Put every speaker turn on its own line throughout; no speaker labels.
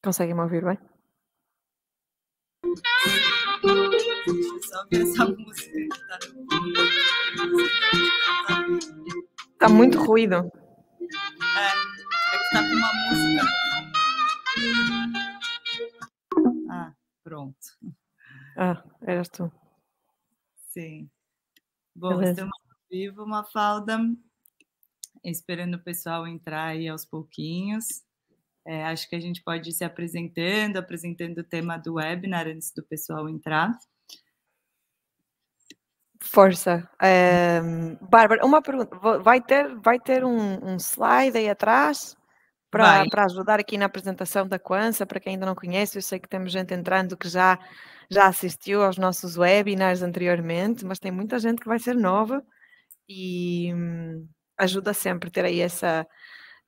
Conseguem me ouvir bem?
Deixa eu só ver essa música que tá no fundo.
Está muito ruído.
É que tá com uma música no fundo. Ah, pronto.
Ah, eras tu.
Sim. Bom,
Beleza.
estamos ao vivo, Mafalda, esperando o pessoal entrar aí aos pouquinhos. Acho que a gente pode ir se apresentando o tema do webinar antes do pessoal entrar.
Força. Bárbara, uma pergunta. Vai ter um slide aí atrás para ajudar aqui na apresentação da Quansa, para quem ainda não conhece? Eu sei que temos gente entrando que já assistiu aos nossos webinars anteriormente, mas tem muita gente que vai ser nova e ajuda sempre ter aí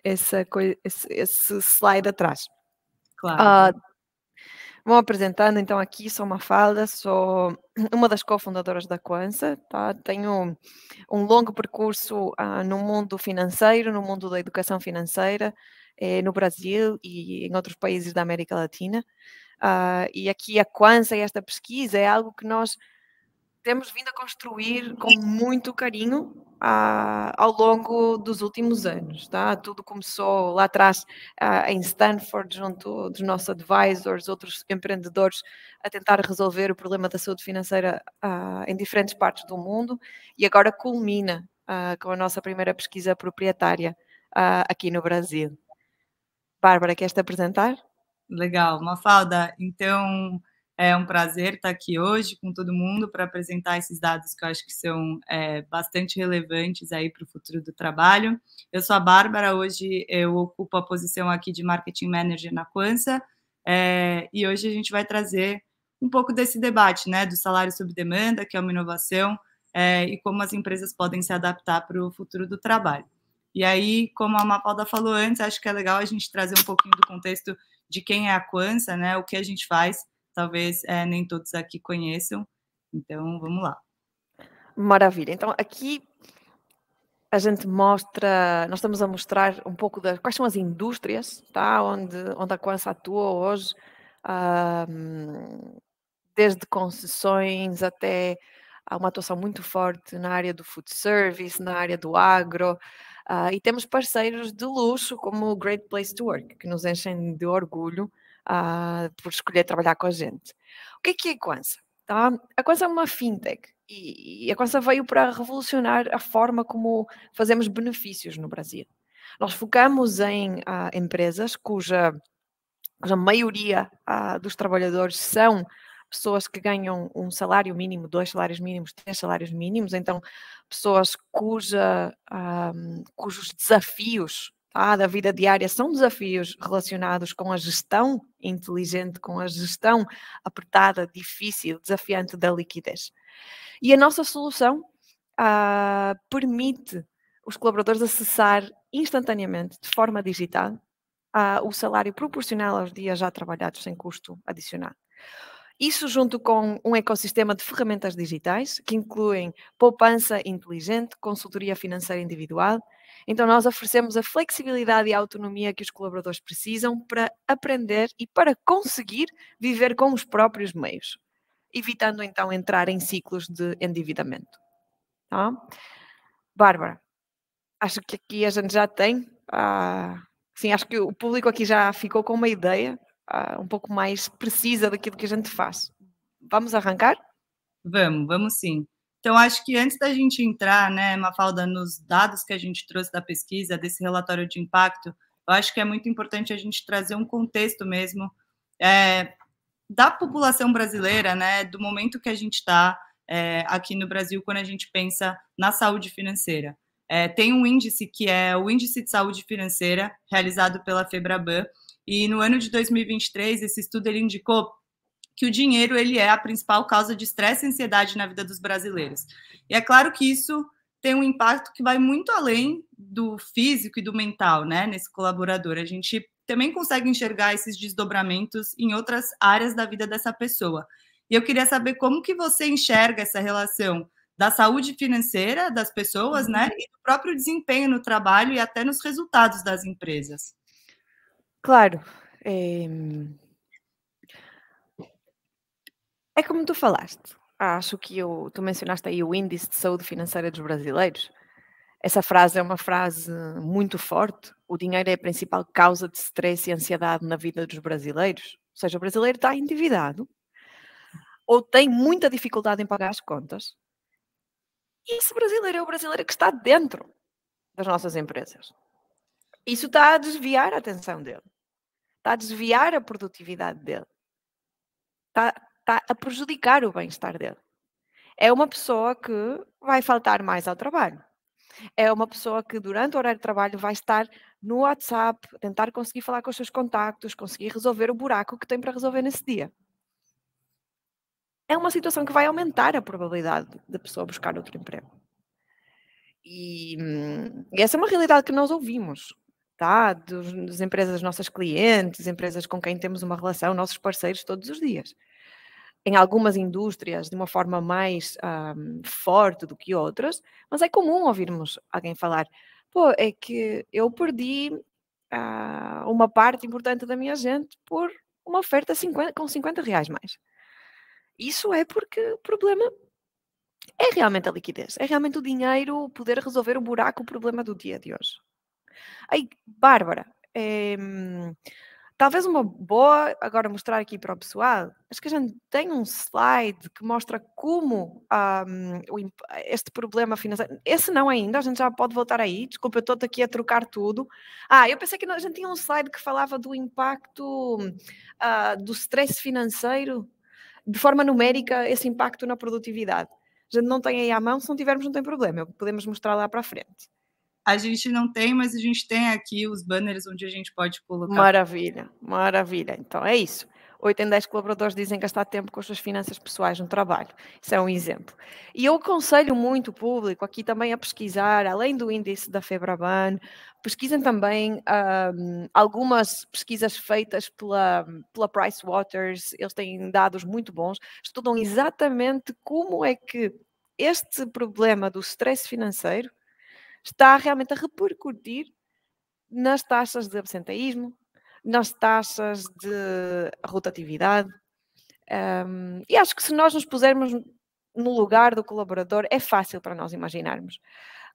esse slide atrás.
Claro.
Vou apresentando, então, aqui sou Mafalda, sou uma das cofundadoras da Quansa, tá? Tenho um longo percurso no mundo financeiro, no mundo da educação financeira, no Brasil e em outros países da América Latina. E aqui a Quansa e esta pesquisa é algo que nós temos vindo a construir com muito carinho ao longo dos últimos anos, tá? Tudo começou lá atrás em Stanford, junto dos nossos advisors, outros empreendedores, a tentar resolver o problema da saúde financeira em diferentes partes do mundo, e agora culmina com a nossa primeira pesquisa proprietária aqui no Brasil. Bárbara, queres te apresentar?
Legal, Mafalda, então é um prazer estar aqui hoje com todo mundo para apresentar esses dados que eu acho que são bastante relevantes aí para o futuro do trabalho. Eu sou a Bárbara, hoje eu ocupo a posição aqui de Marketing Manager na Quansa, e hoje a gente vai trazer um pouco desse debate, né, do salário sob demanda, que é uma inovação, e como as empresas podem se adaptar para o futuro do trabalho. E aí, como a Mafalda falou antes, acho que é legal a gente trazer um pouquinho do contexto de quem é a Quansa, né? O que a gente faz, talvez nem todos aqui conheçam. Então, vamos lá.
Maravilha. Então, aqui a gente mostra, nós estamos a mostrar um pouco quais são as indústrias, tá? Onde a Quansa atua hoje, desde concessões até uma atuação muito forte na área do food service, na área do agro, e temos parceiros de luxo como o Great Place to Work, que nos enchem de orgulho por escolher trabalhar com a gente. O que é a Quansa? Tá? A Quansa é uma fintech e a Quansa veio para revolucionar a forma como fazemos benefícios no Brasil. Nós focamos em empresas cuja maioria dos trabalhadores são pessoas que ganham um salário mínimo, 2 salários mínimos, 3 salários mínimos, então pessoas cujos desafios da vida diária são desafios relacionados com a gestão inteligente, com a gestão apertada, difícil, desafiante da liquidez. E a nossa solução permite os colaboradores acessar instantaneamente, de forma digital, o salário proporcional aos dias já trabalhados sem custo adicional. Isso junto com um ecossistema de ferramentas digitais que incluem poupança inteligente, consultoria financeira individual. Então nós oferecemos a flexibilidade e a autonomia que os colaboradores precisam para aprender e para conseguir viver com os próprios meios, evitando então entrar em ciclos de endividamento. Tá? Bárbara, acho que aqui a gente já tem... Sim, acho que o público aqui já ficou com uma ideia um pouco mais precisa daquilo que a gente faz. Vamos arrancar?
Vamos sim. Então, acho que antes da gente entrar, né, Mafalda, nos dados que a gente trouxe da pesquisa, desse relatório de impacto, eu acho que é muito importante a gente trazer um contexto mesmo da população brasileira, né, do momento que a gente está aqui no Brasil quando a gente pensa na saúde financeira. Tem um índice que é o Índice de Saúde Financeira, realizado pela Febraban, e no ano de 2023, esse estudo ele indicou que o dinheiro ele é a principal causa de estresse e ansiedade na vida dos brasileiros. E é claro que isso tem um impacto que vai muito além do físico e do mental, né, nesse colaborador. A gente também consegue enxergar esses desdobramentos em outras áreas da vida dessa pessoa. E eu queria saber como que você enxerga essa relação da saúde financeira das pessoas, né, e do próprio desempenho no trabalho e até nos resultados das empresas.
Claro. É como tu falaste. Acho que tu mencionaste aí o índice de saúde financeira dos brasileiros. Essa frase é uma frase muito forte. O dinheiro é a principal causa de stress e ansiedade na vida dos brasileiros. Ou seja, o brasileiro está endividado ou tem muita dificuldade em pagar as contas. E esse brasileiro é o brasileiro que está dentro das nossas empresas. Isso está a desviar a atenção dele. Está a desviar a produtividade dele. Está a prejudicar o bem-estar dele. É uma pessoa que vai faltar mais ao trabalho. É uma pessoa que durante o horário de trabalho vai estar no WhatsApp, tentar conseguir falar com os seus contactos, conseguir resolver o buraco que tem para resolver nesse dia. É uma situação que vai aumentar a probabilidade da pessoa buscar outro emprego. E essa é uma realidade que nós ouvimos, tá? Das empresas, das nossas clientes, empresas com quem temos uma relação, nossos parceiros todos os dias. Em algumas indústrias de uma forma mais forte do que outras, mas é comum ouvirmos alguém falar: pô, é que eu perdi uma parte importante da minha gente por uma oferta com 50 reais mais. Isso é porque o problema é realmente a liquidez, é realmente o dinheiro poder resolver o buraco, o problema do dia de hoje. Aí, Bárbara, talvez uma boa, agora mostrar aqui para o pessoal, acho que a gente tem um slide que mostra como este problema financeiro, esse não ainda, a gente já pode voltar aí, desculpa, eu estou aqui a trocar tudo. Eu pensei que a gente tinha um slide que falava do impacto do stress financeiro, de forma numérica, esse impacto na produtividade. A gente não tem aí à mão, se não tivermos não tem problema, podemos mostrar lá para a frente.
A gente não tem, mas a gente tem aqui os banners onde a gente pode colocar.
Maravilha, maravilha. Então é isso. 8 em 10 colaboradores dizem gastar tempo com as suas finanças pessoais no trabalho. Isso é um exemplo. E eu aconselho muito o público aqui também a pesquisar, além do índice da Febraban, pesquisem também algumas pesquisas feitas pela Pricewaterhouse. Eles têm dados muito bons, estudam exatamente como é que este problema do stress financeiro está realmente a repercutir nas taxas de absenteísmo, nas taxas de rotatividade. E acho que se nós nos pusermos no lugar do colaborador, é fácil para nós imaginarmos.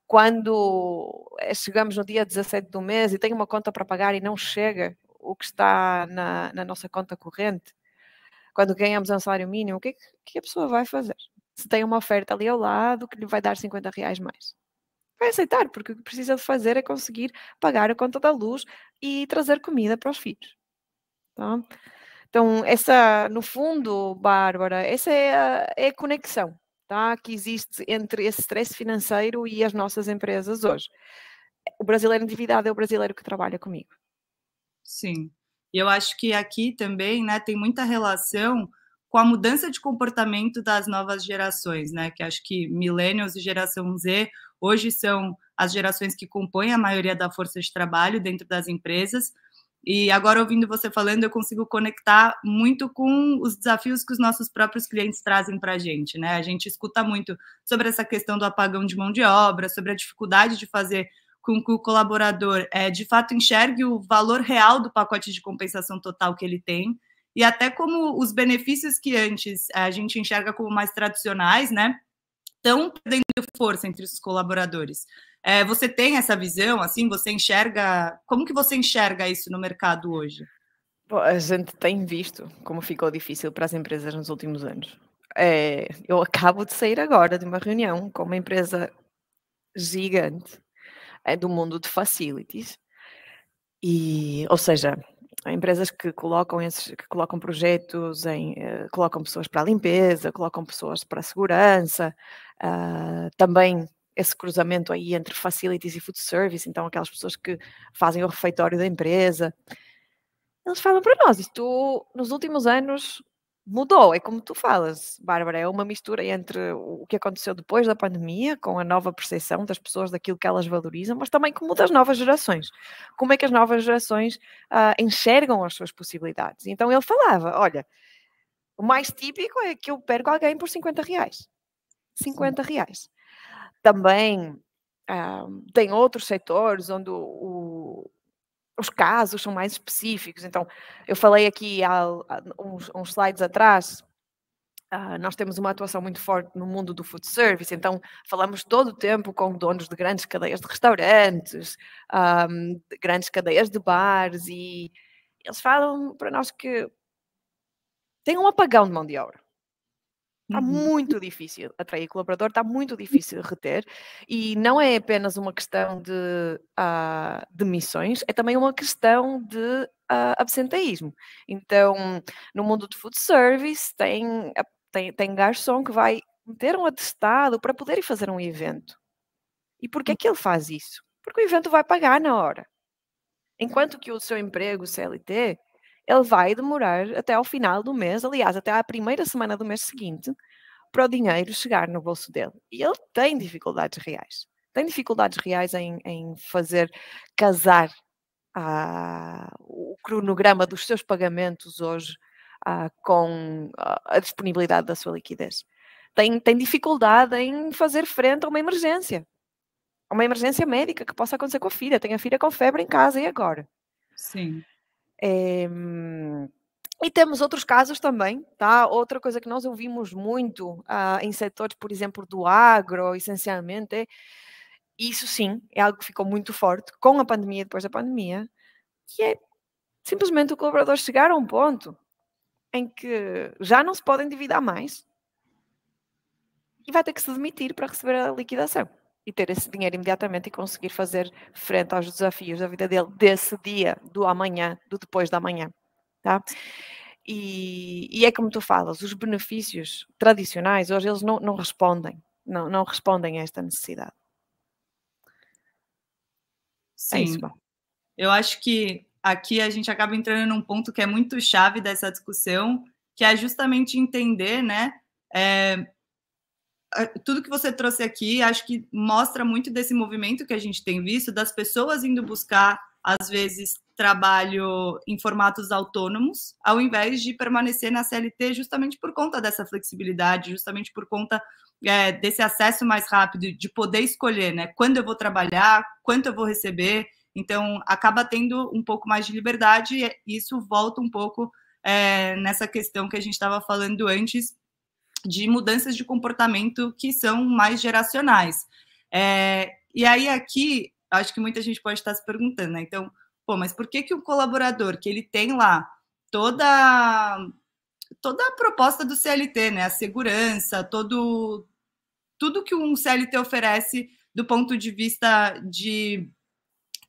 Quando chegamos no dia 17 do mês e tem uma conta para pagar e não chega o que está na nossa conta corrente, quando ganhamos um salário mínimo, o que é que a pessoa vai fazer? Se tem uma oferta ali ao lado que lhe vai dar 50 reais mais. Vai aceitar, porque o que precisa de fazer é conseguir pagar a conta da luz e trazer comida para os filhos. Tá? Então, essa, no fundo, Bárbara, essa é a conexão, tá? Que existe entre esse stress financeiro e as nossas empresas hoje. O brasileiro endividado é o brasileiro que trabalha comigo.
Sim. E eu acho que aqui também, né, tem muita relação com a mudança de comportamento das novas gerações, né? Que acho que millennials e geração Z hoje são as gerações que compõem a maioria da força de trabalho dentro das empresas. E agora, ouvindo você falando, eu consigo conectar muito com os desafios que os nossos próprios clientes trazem para a gente, né? A gente escuta muito sobre essa questão do apagão de mão de obra, sobre a dificuldade de fazer com que o colaborador de fato enxergue o valor real do pacote de compensação total que ele tem, e até como os benefícios que antes a gente enxerga como mais tradicionais, né, estão perdendo força entre os colaboradores. Você tem essa visão, assim, você enxerga, como que você enxerga isso no mercado hoje?
Bom, a gente tem visto como ficou difícil para as empresas nos últimos anos. Eu acabo de sair agora de uma reunião com uma empresa gigante do mundo de facilities, ou seja, há empresas que colocam projetos colocam pessoas para a limpeza, colocam pessoas para a segurança, também esse cruzamento aí entre facilities e food service, então aquelas pessoas que fazem o refeitório da empresa. Eles falam para nós, isto nos últimos anos mudou, é como tu falas, Bárbara, é uma mistura entre o que aconteceu depois da pandemia, com a nova percepção das pessoas daquilo que elas valorizam, mas também como das novas gerações. Como é que as novas gerações enxergam as suas possibilidades? Então ele falava, olha, o mais típico é que eu perco alguém por 50 reais. 50 reais. Também tem outros setores onde os casos são mais específicos. Então, eu falei aqui há uns slides atrás, nós temos uma atuação muito forte no mundo do food service, então falamos todo o tempo com donos de grandes cadeias de restaurantes, de grandes cadeias de bares, e eles falam para nós que tem um apagão de mão de obra. Está muito difícil atrair colaborador, está muito difícil reter, e não é apenas uma questão de demissões, é também uma questão de absenteísmo. Então, no mundo do food service, tem garçom que vai meter um atestado para poder ir fazer um evento. E por que é que ele faz isso? Porque o evento vai pagar na hora. Enquanto que o seu emprego, o CLT, ele vai demorar até ao final do mês, aliás, até à primeira semana do mês seguinte, para o dinheiro chegar no bolso dele. E ele tem dificuldades reais. Tem dificuldades reais em fazer casar o cronograma dos seus pagamentos hoje com a disponibilidade da sua liquidez. Tem dificuldade em fazer frente a uma emergência médica que possa acontecer com a filha. Tem a filha com febre em casa, e agora?
Sim.
E temos outros casos também, tá? Outra coisa que nós ouvimos muito em setores, por exemplo, do agro, essencialmente, isso sim, é algo que ficou muito forte com a pandemia e depois da pandemia, que é simplesmente o colaborador chegar a um ponto em que já não se pode endividar mais e vai ter que se demitir para receber a liquidação e ter esse dinheiro imediatamente e conseguir fazer frente aos desafios da vida dele desse dia, do amanhã, do depois da manhã, tá? E é como tu falas, os benefícios tradicionais hoje eles não respondem, não respondem a esta necessidade.
Sim.
É isso, bom.
Eu acho que aqui a gente acaba entrando num ponto que é muito chave dessa discussão, que é justamente entender, né? Tudo que você trouxe aqui, acho que mostra muito desse movimento que a gente tem visto, das pessoas indo buscar, às vezes, trabalho em formatos autônomos, ao invés de permanecer na CLT, justamente por conta dessa flexibilidade, justamente por conta desse acesso mais rápido, de poder escolher, né? Quando eu vou trabalhar, quanto eu vou receber. Então, acaba tendo um pouco mais de liberdade, e isso volta um pouco nessa questão que a gente estava falando antes, de mudanças de comportamento que são mais geracionais. E aí aqui, acho que muita gente pode estar se perguntando, né? Então, mas por que o colaborador, que ele tem lá toda a proposta do CLT, né? A segurança, tudo que um CLT oferece do ponto de vista de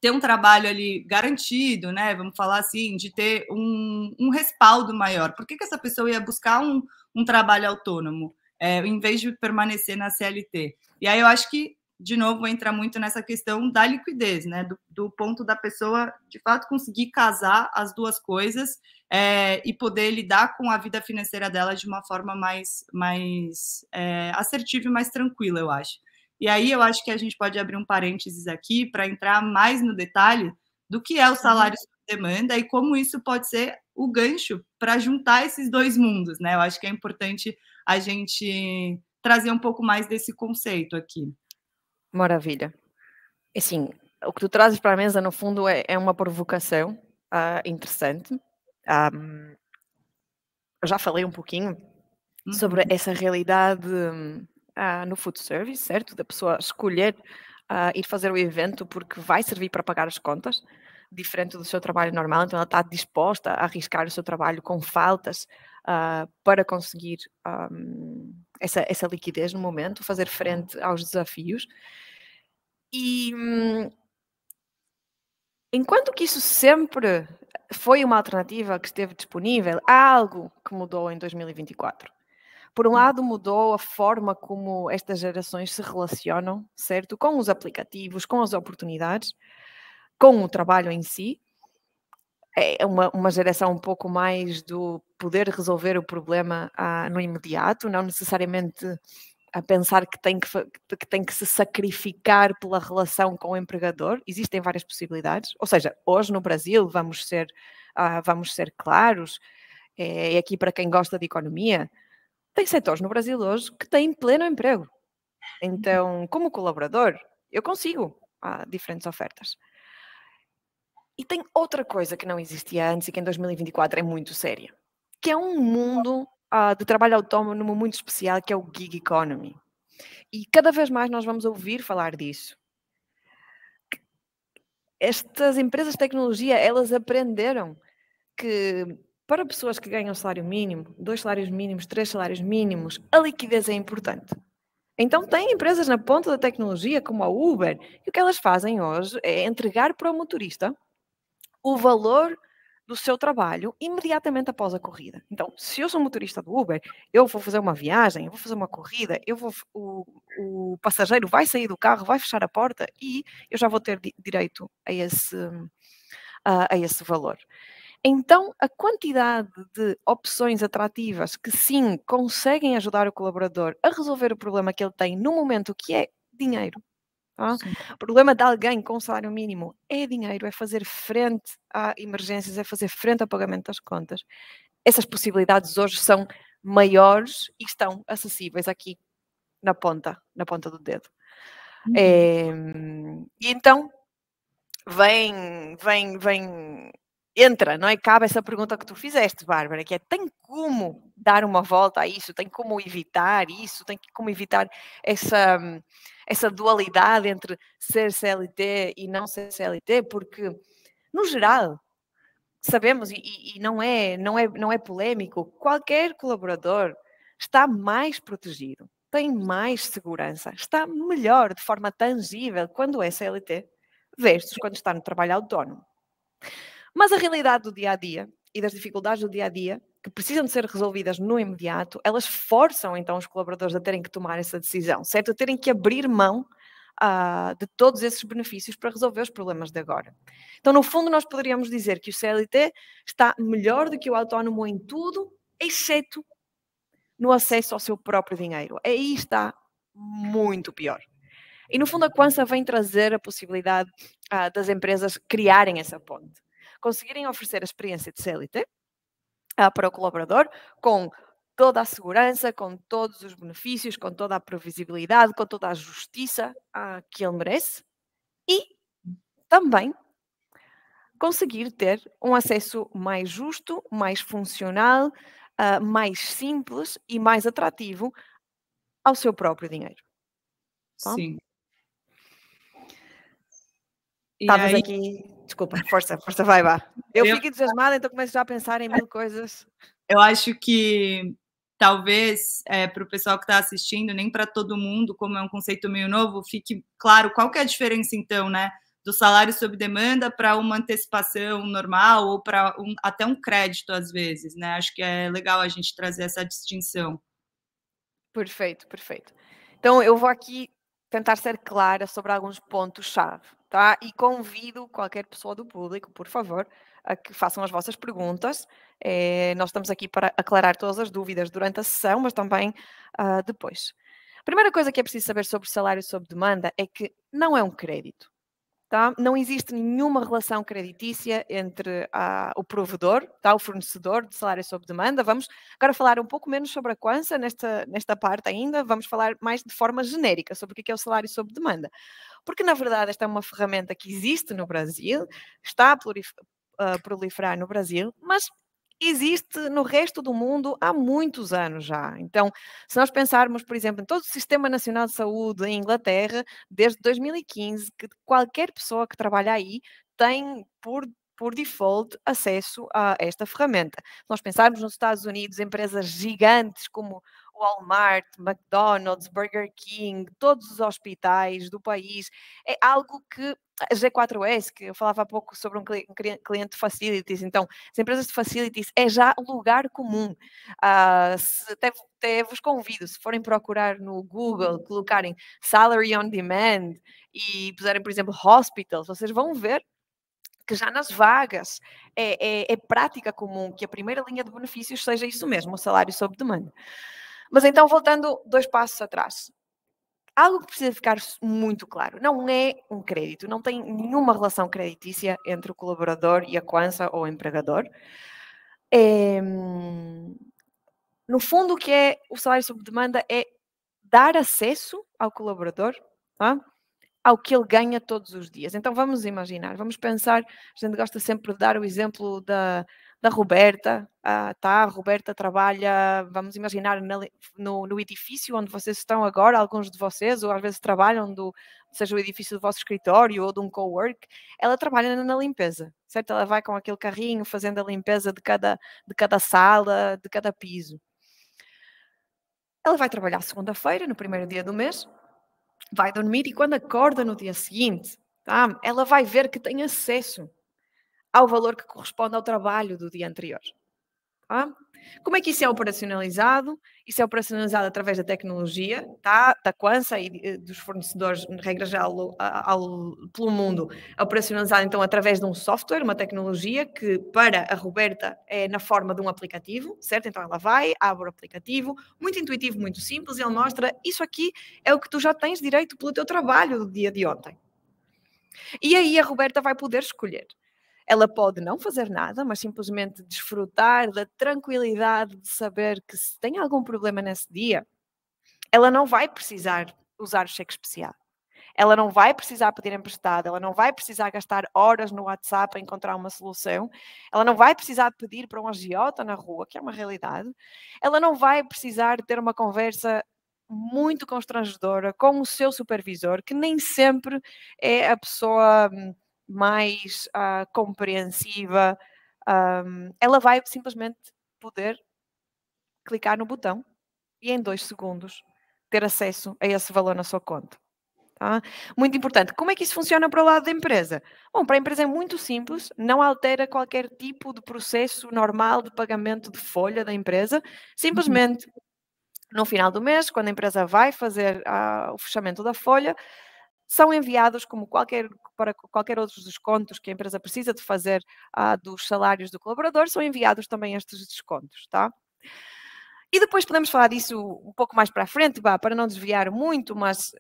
ter um trabalho ali garantido, né? Vamos falar assim, de ter um respaldo maior. Por que essa pessoa ia buscar um trabalho autônomo, em vez de permanecer na CLT? E aí eu acho que, de novo, entra muito nessa questão da liquidez, né? Do ponto da pessoa, de fato, conseguir casar as duas coisas e poder lidar com a vida financeira dela de uma forma mais assertiva e mais tranquila, eu acho. E aí eu acho que a gente pode abrir um parênteses aqui para entrar mais no detalhe do que é o salário sob demanda e como isso pode ser o gancho para juntar esses dois mundos, né? Eu acho que é importante a gente trazer um pouco mais desse conceito aqui.
Maravilha. Assim, o que tu trazes para a mesa, no fundo, é uma provocação interessante. Eu já falei um pouquinho sobre essa realidade no food service, certo? Da pessoa escolher ir fazer o evento porque vai servir para pagar as contas, diferente do seu trabalho normal, então ela está disposta a arriscar o seu trabalho com faltas para conseguir essa liquidez no momento, fazer frente aos desafios. E enquanto que isso sempre foi uma alternativa que esteve disponível, há algo que mudou em 2024. Por um lado, mudou a forma como estas gerações se relacionam, certo? Com os aplicativos, com as oportunidades, com o trabalho em si. É uma geração um pouco mais do poder resolver o problema no imediato, não necessariamente a pensar que tem que se sacrificar pela relação com o empregador. Existem várias possibilidades. Ou seja, hoje no Brasil, vamos ser claros, e aqui para quem gosta de economia, tem setores no Brasil hoje que têm pleno emprego. Então, como colaborador, eu consigo diferentes ofertas. E tem outra coisa que não existia antes e que em 2024 é muito séria, que é um mundo de trabalho autónomo muito especial, que é o gig economy. E cada vez mais nós vamos ouvir falar disso. Estas empresas de tecnologia, elas aprenderam que para pessoas que ganham salário mínimo, 2 salários mínimos, 3 salários mínimos, a liquidez é importante. Então tem empresas na ponta da tecnologia, como a Uber, e o que elas fazem hoje é entregar para o motorista o valor do seu trabalho imediatamente após a corrida. Então, se eu sou motorista do Uber, eu vou fazer uma viagem, eu vou fazer uma corrida, o passageiro vai sair do carro, vai fechar a porta e eu já vou ter direito a esse valor. Então, a quantidade de opções atrativas que sim conseguem ajudar o colaborador a resolver o problema que ele tem no momento, que é dinheiro. Tá? O problema de alguém com salário mínimo é dinheiro, é fazer frente a emergências, é fazer frente ao pagamento das contas. Essas possibilidades hoje são maiores e estão acessíveis aqui na ponta do dedo. E então, entra, não é? Cabe essa pergunta que tu fizeste, Bárbara, que é, tem como dar uma volta a isso? Tem como evitar isso? Tem como evitar essa dualidade entre ser CLT e não ser CLT? Porque, no geral, sabemos, e não é polémico, qualquer colaborador está mais protegido, tem mais segurança, está melhor de forma tangível quando é CLT versus quando está no trabalho autónomo. Mas a realidade do dia a dia e das dificuldades do dia a dia, que precisam de ser resolvidas no imediato, elas forçam então os colaboradores a terem que tomar essa decisão, certo? A terem que abrir mão de todos esses benefícios para resolver os problemas de agora. Então, no fundo, nós poderíamos dizer que o CLT está melhor do que o autónomo em tudo, exceto no acesso ao seu próprio dinheiro. Aí está muito pior. E, no fundo, a Quansa vem trazer a possibilidade das empresas criarem essa ponte. Conseguirem oferecer a experiência de CLT para o colaborador, com toda a segurança, com todos os benefícios, com toda a previsibilidade, com toda a justiça que ele merece, e também conseguir ter um acesso mais justo, mais funcional, mais simples e mais atrativo ao seu próprio dinheiro. Tá?
Sim.
Estavas aqui. Desculpa, força, vai, vá. Eu fico entusiasmada, então começo já a pensar em 1000 coisas.
Eu acho que talvez para o pessoal que está assistindo, nem para todo mundo, como é um conceito meio novo, fique claro qual que é a diferença, então, né? Do salário sob demanda para uma antecipação normal ou para até um crédito, às vezes, né? Acho que é legal a gente trazer essa distinção.
Perfeito, perfeito. Então, eu vou aqui tentar ser clara sobre alguns pontos-chave, tá? E convido qualquer pessoa do público, por favor, a que façam as vossas perguntas. Nós estamos aqui para aclarar todas as dúvidas durante a sessão, mas também depois. A primeira coisa que é preciso saber sobre salário sob demanda é que não é um crédito. Tá? Não existe nenhuma relação creditícia entre o provedor, tá? O fornecedor de salário sob demanda. Vamos agora falar um pouco menos sobre a Quansa nesta parte ainda. Vamos falar mais de forma genérica sobre o que é o salário sob demanda. Porque, na verdade, esta é uma ferramenta que existe no Brasil, está a proliferar no Brasil, mas existe no resto do mundo há muitos anos já. Então, se nós pensarmos, por exemplo, em todo o Sistema Nacional de Saúde em Inglaterra, desde 2015, que qualquer pessoa que trabalha aí tem por default acesso a esta ferramenta. Se nós pensarmos nos Estados Unidos, empresas gigantes como Walmart, McDonald's, Burger King, todos os hospitais do país, é algo que a G4S, que eu falava há pouco sobre um cliente de facilities, então, as empresas de facilities é já lugar comum. Até vos convido, se forem procurar no Google, colocarem Salary on Demand e puserem, por exemplo, Hospitals, vocês vão ver que já nas vagas é prática comum que a primeira linha de benefícios seja isso mesmo, o salário sob demanda. Mas então, voltando 2 passos atrás, algo que precisa ficar muito claro, não é um crédito, não tem nenhuma relação creditícia entre o colaborador e a Quansa ou o empregador. No fundo, o que é o salário sob demanda é dar acesso ao colaborador, tá? ao que ele ganha todos os dias. Então vamos imaginar, vamos pensar, a gente gosta sempre de dar o exemplo da Roberta, tá? A Roberta trabalha, vamos imaginar, no edifício onde vocês estão agora, alguns de vocês, ou às vezes trabalham, seja o edifício do vosso escritório ou de um cowork, ela trabalha na limpeza, certo? Ela vai com aquele carrinho fazendo a limpeza de cada sala, de cada piso. Ela vai trabalhar segunda-feira, no primeiro dia do mês, vai dormir e quando acorda no dia seguinte, tá? Ela vai ver que tem acesso ao valor que corresponde ao trabalho do dia anterior. Tá? Como é que isso é operacionalizado? Isso é operacionalizado através da tecnologia, tá? Da Quansa e dos fornecedores, regra geral, pelo mundo. É operacionalizado, então, através de um software, uma tecnologia que, para a Roberta, é na forma de um aplicativo, certo? Então, ela vai, abre o aplicativo, muito intuitivo, muito simples, e ele mostra, isso aqui é o que tu já tens direito pelo teu trabalho do dia de ontem. E aí a Roberta vai poder escolher. Ela pode não fazer nada, mas simplesmente desfrutar da tranquilidade de saber que se tem algum problema nesse dia, ela não vai precisar usar o cheque especial. Ela não vai precisar pedir emprestado, ela não vai precisar gastar horas no WhatsApp a encontrar uma solução, ela não vai precisar pedir para um agiota na rua, que é uma realidade, ela não vai precisar ter uma conversa muito constrangedora com o seu supervisor, que nem sempre é a pessoa mais compreensiva. Ela vai simplesmente poder clicar no botão e em 2 segundos ter acesso a esse valor na sua conta. Tá? Muito importante. Como é que isso funciona para o lado da empresa? Bom, para a empresa é muito simples, não altera qualquer tipo de processo normal de pagamento de folha da empresa, simplesmente no final do mês, quando a empresa vai fazer o fechamento da folha, são enviados para qualquer outros descontos que a empresa precisa de fazer dos salários do colaborador, são enviados também estes descontos, tá? E depois podemos falar disso um pouco mais para a frente, para não desviar muito, mas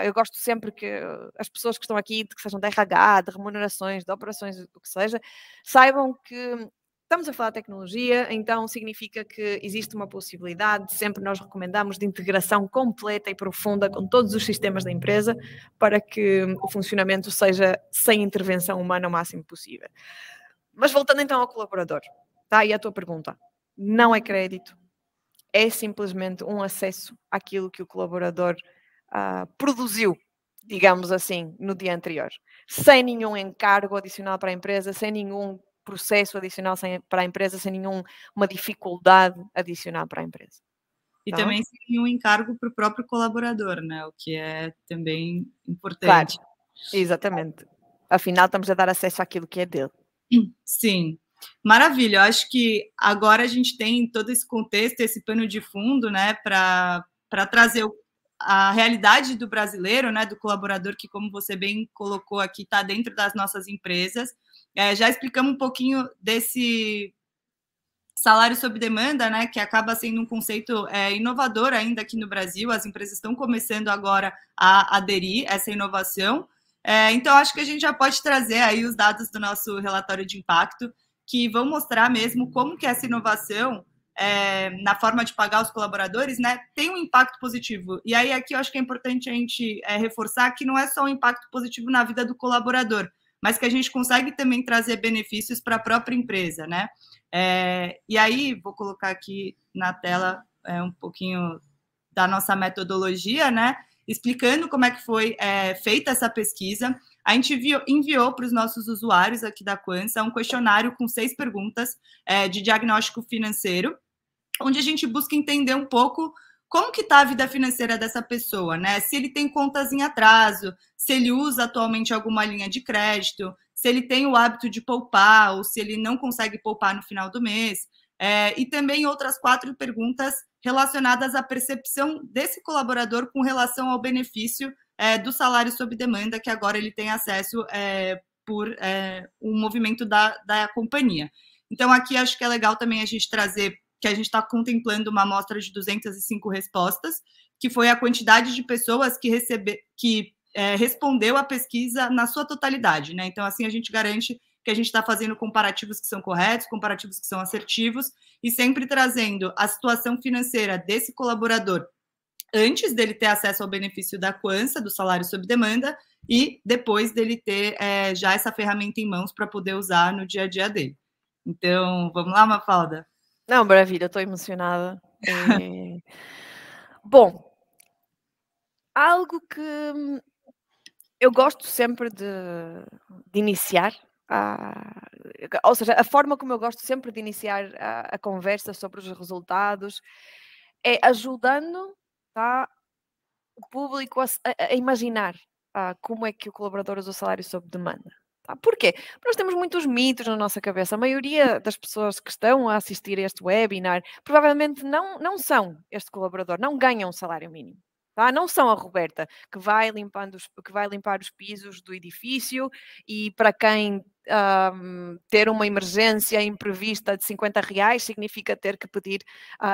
eu gosto sempre que as pessoas que estão aqui, que sejam de RH, de remunerações, de operações, do que seja, saibam que estamos a falar de tecnologia, então significa que existe uma possibilidade, sempre nós recomendamos, de integração completa e profunda com todos os sistemas da empresa, para que o funcionamento seja sem intervenção humana o máximo possível. Mas voltando então ao colaborador, tá? E à tua pergunta, não é crédito, é simplesmente um acesso àquilo que o colaborador produziu, digamos assim, no dia anterior, sem nenhum encargo adicional para a empresa, sem nenhum processo adicional para a empresa, sem nenhuma dificuldade adicional para a empresa.
E também sem nenhum encargo para o próprio colaborador, né? O que é também importante.
Claro, exatamente. Afinal, estamos a dar acesso àquilo que é dele.
Sim. Maravilha, eu acho que agora a gente tem todo esse contexto, esse pano de fundo, né, para trazer a realidade do brasileiro, né, do colaborador que, como você bem colocou aqui, está dentro das nossas empresas. Já explicamos um pouquinho desse salário sob demanda, né, que acaba sendo um conceito inovador ainda aqui no Brasil. As empresas estão começando agora a aderir a essa inovação. Então, acho que a gente já pode trazer aí os dados do nosso relatório de impacto, que vão mostrar mesmo como que essa inovação, na forma de pagar os colaboradores, né, tem um impacto positivo. E aí aqui eu acho que é importante a gente reforçar que não é só um impacto positivo na vida do colaborador, mas que a gente consegue também trazer benefícios para a própria empresa, né? E aí, vou colocar aqui na tela um pouquinho da nossa metodologia, né? Explicando como é que foi feita essa pesquisa. A gente enviou para os nossos usuários aqui da Quansa um questionário com 6 perguntas de diagnóstico financeiro, onde a gente busca entender um pouco como que está a vida financeira dessa pessoa, né? Se ele tem contas em atraso, se ele usa atualmente alguma linha de crédito, se ele tem o hábito de poupar ou se ele não consegue poupar no final do mês. E também outras 4 perguntas relacionadas à percepção desse colaborador com relação ao benefício do salário sob demanda, que agora ele tem acesso por um movimento da companhia. Então, aqui acho que é legal também a gente trazer que a gente está contemplando uma amostra de 205 respostas, que foi a quantidade de pessoas que respondeu a pesquisa na sua totalidade, né? Então, assim, a gente garante que a gente está fazendo comparativos que são corretos, comparativos que são assertivos, e sempre trazendo a situação financeira desse colaborador antes dele ter acesso ao benefício da Quansa, do salário sob demanda, e depois dele ter já essa ferramenta em mãos para poder usar no dia a dia dele. Então, vamos lá, Mafalda?
Não, maravilha, estou emocionada. Bom, algo que eu gosto sempre de iniciar, ou seja, a forma como eu gosto sempre de iniciar a conversa sobre os resultados é ajudando, tá, o público a imaginar como é que o colaborador usa o salário sob demanda. Tá? Porquê? Porque nós temos muitos mitos na nossa cabeça. A maioria das pessoas que estão a assistir a este webinar provavelmente não são este colaborador, não ganham um salário mínimo. Tá? Não são a Roberta que vai limpar os pisos do edifício e para quem ter uma emergência imprevista de R$ 50 significa ter que pedir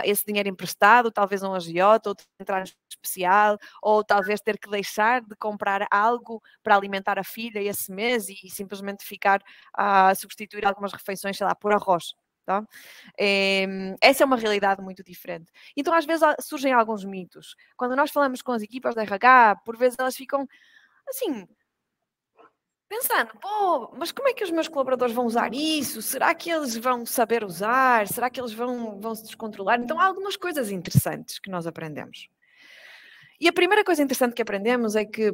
esse dinheiro emprestado, talvez um agiota, ou entrar no especial, ou talvez ter que deixar de comprar algo para alimentar a filha esse mês e simplesmente ficar a substituir algumas refeições, sei lá, por arroz. Tá? Essa é uma realidade muito diferente. Então, às vezes, surgem alguns mitos. Quando nós falamos com as equipas da RH, por vezes elas ficam assim, pensando, pô, mas como é que os meus colaboradores vão usar isso? Será que eles vão saber usar? Será que eles vão se descontrolar? Então, há algumas coisas interessantes que nós aprendemos. E a primeira coisa interessante que aprendemos é que,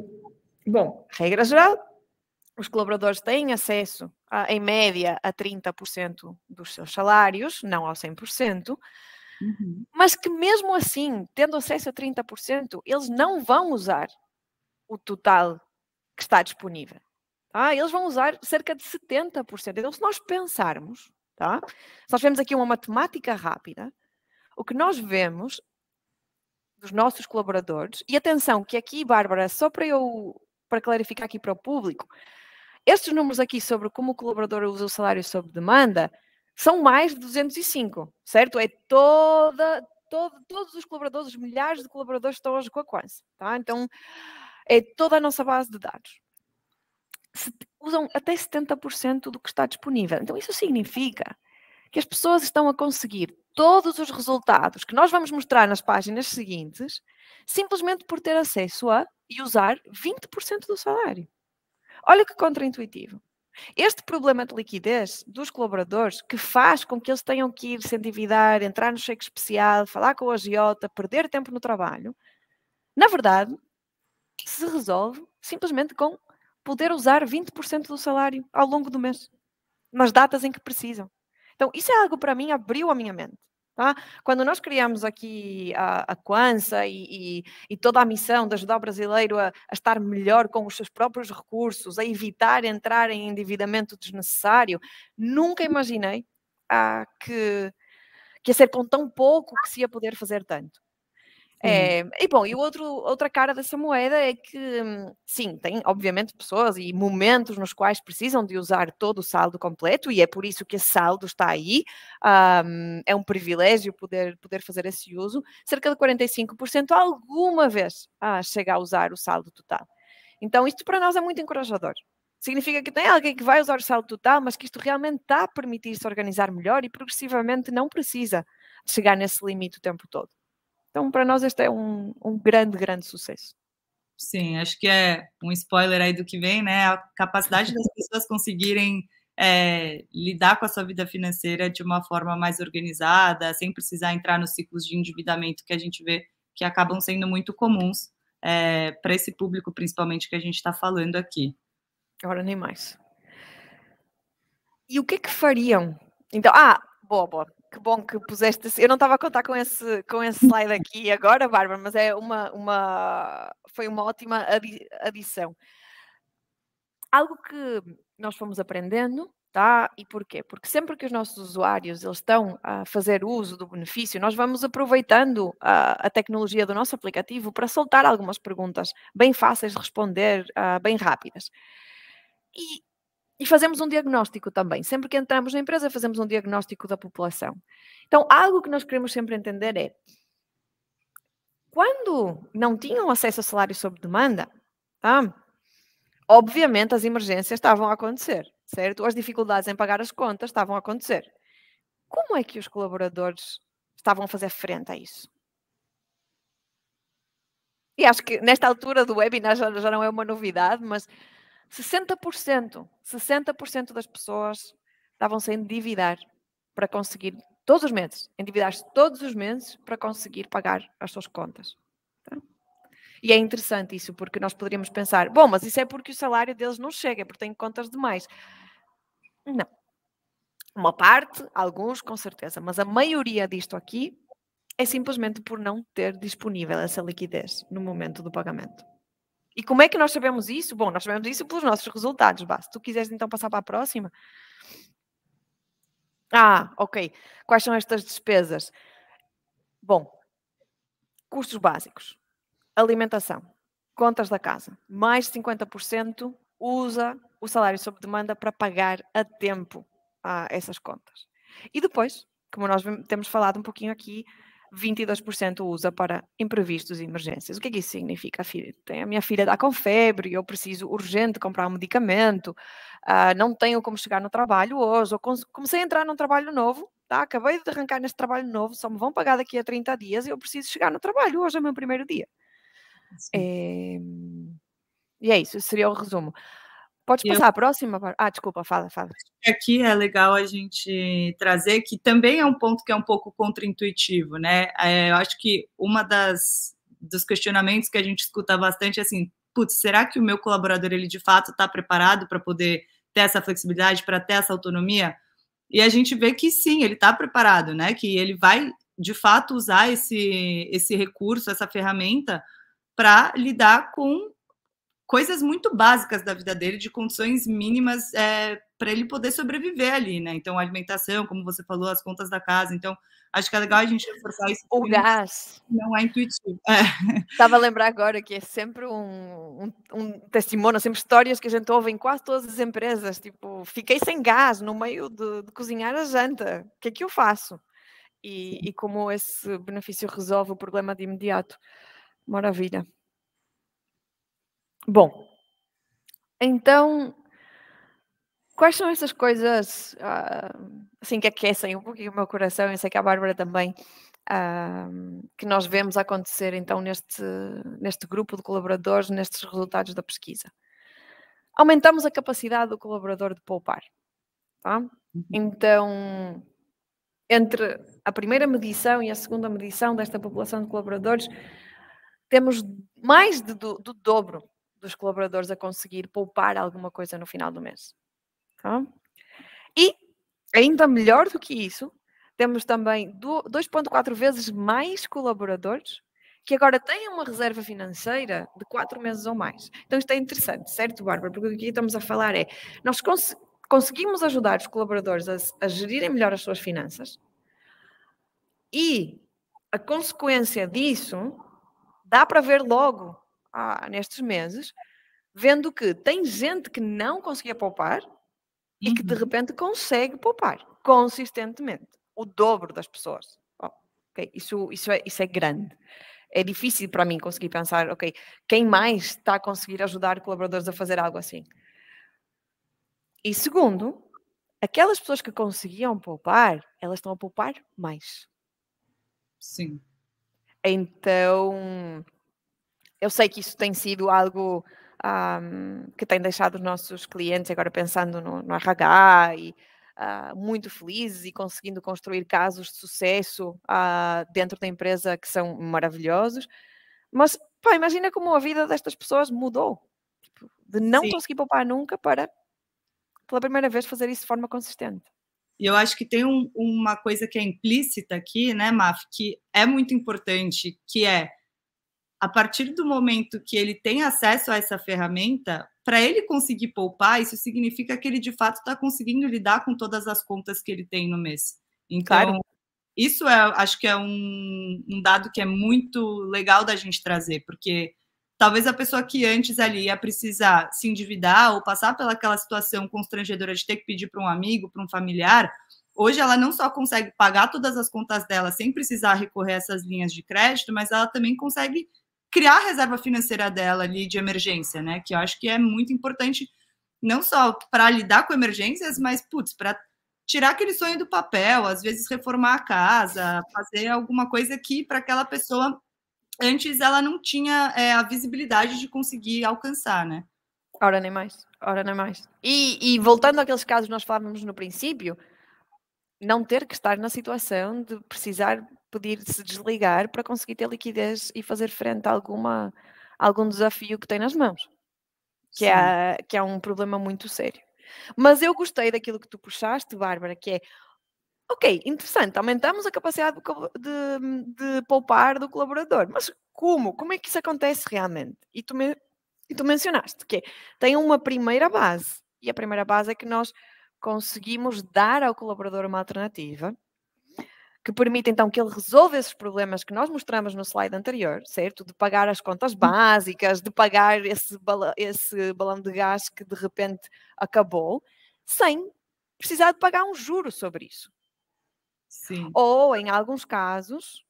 bom, regra geral, os colaboradores têm acesso, em média, a 30% dos seus salários, não ao 100%, mas que mesmo assim, tendo acesso a 30%, eles não vão usar o total que está disponível. Tá? Eles vão usar cerca de 70%. Então, se nós pensarmos, tá? Se nós vemos aqui uma matemática rápida, o que nós vemos dos nossos colaboradores, e atenção, que aqui, Bárbara, só para clarificar aqui para o público, estes números aqui sobre como o colaborador usa o salário sob demanda são mais de 205, certo? É todos os colaboradores, os milhares de colaboradores que estão hoje com a Quansa, tá? Então, é toda a nossa base de dados. Usam até 70% do que está disponível. Então, isso significa que as pessoas estão a conseguir todos os resultados que nós vamos mostrar nas páginas seguintes, simplesmente por ter acesso a e usar 20% do salário. Olha que contraintuitivo. Este problema de liquidez dos colaboradores, que faz com que eles tenham que ir se endividar, entrar no cheque especial, falar com o agiota, perder tempo no trabalho, na verdade, se resolve simplesmente com poder usar 20% do salário ao longo do mês, nas datas em que precisam. Então, isso é algo para mim, abriu a minha mente. Tá? Quando nós criamos aqui a Quansa e toda a missão de ajudar o brasileiro a estar melhor com os seus próprios recursos, a evitar entrar em endividamento desnecessário, nunca imaginei que ia ser com tão pouco que se ia poder fazer tanto. E bom, e outra cara dessa moeda é que, sim, tem obviamente pessoas e momentos nos quais precisam de usar todo o saldo completo e é por isso que esse saldo está aí. É um privilégio poder fazer esse uso. Cerca de 45% alguma vez chega a usar o saldo total. Então, isto para nós é muito encorajador. Significa que tem alguém que vai usar o saldo total, mas que isto realmente está a permitir-se organizar melhor e progressivamente não precisa de chegar nesse limite o tempo todo. Então, para nós, este é um grande, grande sucesso.
Sim, acho que é um spoiler aí do que vem, né? A capacidade das pessoas conseguirem lidar com a sua vida financeira de uma forma mais organizada, sem precisar entrar nos ciclos de endividamento que a gente vê que acabam sendo muito comuns para esse público, principalmente, que a gente está falando aqui.
Agora nem mais. E o que é que fariam? Então, boa. Que bom que puseste. Eu não estava a contar com esse slide aqui agora, Bárbara, mas é foi uma ótima adição. Algo que nós fomos aprendendo, tá? E porquê? Porque sempre que os nossos usuários eles estão a fazer uso do benefício, nós vamos aproveitando a tecnologia do nosso aplicativo para soltar algumas perguntas bem fáceis de responder, bem rápidas. E fazemos um diagnóstico também. Sempre que entramos na empresa, fazemos um diagnóstico da população. Então, algo que nós queremos sempre entender é, quando não tinham acesso a salário sob demanda, tá? Obviamente as emergências estavam a acontecer, certo? As dificuldades em pagar as contas estavam a acontecer. Como é que os colaboradores estavam a fazer frente a isso? e acho que nesta altura do webinar já não é uma novidade, mas 60% das pessoas estavam-se a endividar para conseguir, todos os meses, endividar-se todos os meses para conseguir pagar as suas contas. Tá? E é interessante isso, porque nós poderíamos pensar, bom, mas isso é porque o salário deles não chega, é porque têm contas demais. Não. Uma parte, alguns com certeza, mas a maioria disto aqui é simplesmente por não ter disponível essa liquidez no momento do pagamento. E como é que nós sabemos isso? Bom, nós sabemos isso pelos nossos resultados, se tu quiseres então passar para a próxima. Ok. Quais são estas despesas? Bom, custos básicos, alimentação, contas da casa, mais de 50% usa o salário sob demanda para pagar a tempo essas contas. E depois, como nós temos falado um pouquinho aqui, 22% usa para imprevistos e emergências. O que é que isso significa? A minha filha está com febre, eu preciso urgente comprar um medicamento, não tenho como chegar no trabalho hoje, ou comecei a entrar num trabalho novo, tá? Acabei de arrancar neste trabalho novo, só me vão pagar daqui a 30 dias e eu preciso chegar no trabalho, hoje é o meu primeiro dia. E é isso, seria o resumo. Podes passar a próxima? Desculpa, fala.
Aqui é legal a gente trazer que também é um ponto que é um pouco contraintuitivo, né? Eu acho que dos questionamentos que a gente escuta bastante é assim, putz, será que o meu colaborador, ele de fato está preparado para poder ter essa flexibilidade, para ter essa autonomia? E a gente vê que sim, ele está preparado, né? Que ele vai, de fato, usar esse recurso, essa ferramenta, para lidar com coisas muito básicas da vida dele, de condições mínimas para ele poder sobreviver ali, né? Então, alimentação, como você falou, as contas da casa. Então, acho que é legal a gente reforçar isso.
O gás.
Não é intuitivo.
Estava a lembrar agora que é sempre um testemunho, sempre histórias que a gente ouve em quase todas as empresas, tipo, fiquei sem gás no meio de cozinhar a janta, o que é que eu faço? E como esse benefício resolve o problema de imediato. Maravilha. Bom, então, quais são essas coisas assim que aquecem um pouquinho o meu coração? Eu sei que a Bárbara também, que nós vemos acontecer então neste grupo de colaboradores, nestes resultados da pesquisa. Aumentamos a capacidade do colaborador de poupar. Tá? Então, entre a primeira medição e a segunda medição desta população de colaboradores, temos mais do dobro dos colaboradores a conseguir poupar alguma coisa no final do mês. Tá? E, ainda melhor do que isso, temos também 2,4 vezes mais colaboradores que agora têm uma reserva financeira de 4 meses ou mais. Então isto é interessante, certo, Bárbara? Porque o que aqui estamos a falar é, nós conseguimos ajudar os colaboradores a gerirem melhor as suas finanças e a consequência disso dá para ver logo nestes meses, vendo que tem gente que não conseguia poupar e que de repente consegue poupar consistentemente o dobro das pessoas. Okay. Isso é grande. É difícil para mim conseguir pensar, ok, quem mais está a conseguir ajudar colaboradores a fazer algo assim? E segundo, aquelas pessoas que conseguiam poupar, elas estão a poupar mais.
Sim.
Então, eu sei que isso tem sido algo que tem deixado os nossos clientes, agora pensando no RH, e muito felizes e conseguindo construir casos de sucesso dentro da empresa que são maravilhosos. Mas, imagina como a vida destas pessoas mudou. Tipo, de não conseguir poupar nunca para, pela primeira vez, fazer isso de forma consistente.
E eu acho que tem uma coisa que é implícita aqui, né, Maf, que é muito importante, que é, a partir do momento que ele tem acesso a essa ferramenta, para ele conseguir poupar, isso significa que ele, de fato, está conseguindo lidar com todas as contas que ele tem no mês. Então, claro. Isso acho que é um dado que é muito legal da gente trazer, porque talvez a pessoa que antes ali ia precisar se endividar ou passar pelaquela situação constrangedora de ter que pedir para um amigo, para um familiar, hoje ela não só consegue pagar todas as contas dela sem precisar recorrer a essas linhas de crédito, mas ela também consegue criar a reserva financeira dela ali de emergência, né? Que eu acho que é muito importante, não só para lidar com emergências, mas, putz, para tirar aquele sonho do papel, às vezes reformar a casa, fazer alguma coisa que para aquela pessoa antes ela não tinha a visibilidade de conseguir alcançar, né?
Ora nem mais, ora nem mais. E voltando àqueles casos que nós falávamos no princípio, não ter que estar na situação de precisar pedir se desligar para conseguir ter liquidez e fazer frente a algum desafio que tem nas mãos, que é um problema muito sério. Mas eu gostei daquilo que tu puxaste, Bárbara, que é, ok, interessante, aumentamos a capacidade de poupar do colaborador, mas como? Como é que isso acontece realmente? E tu mencionaste que tem uma primeira base, e a primeira base é que nós conseguimos dar ao colaborador uma alternativa que permite então que ele resolva esses problemas que nós mostramos no slide anterior, certo? De pagar as contas básicas, de pagar esse balão de gás que de repente acabou, sem precisar de pagar um juro sobre isso.
Sim.
Ou, em alguns casos,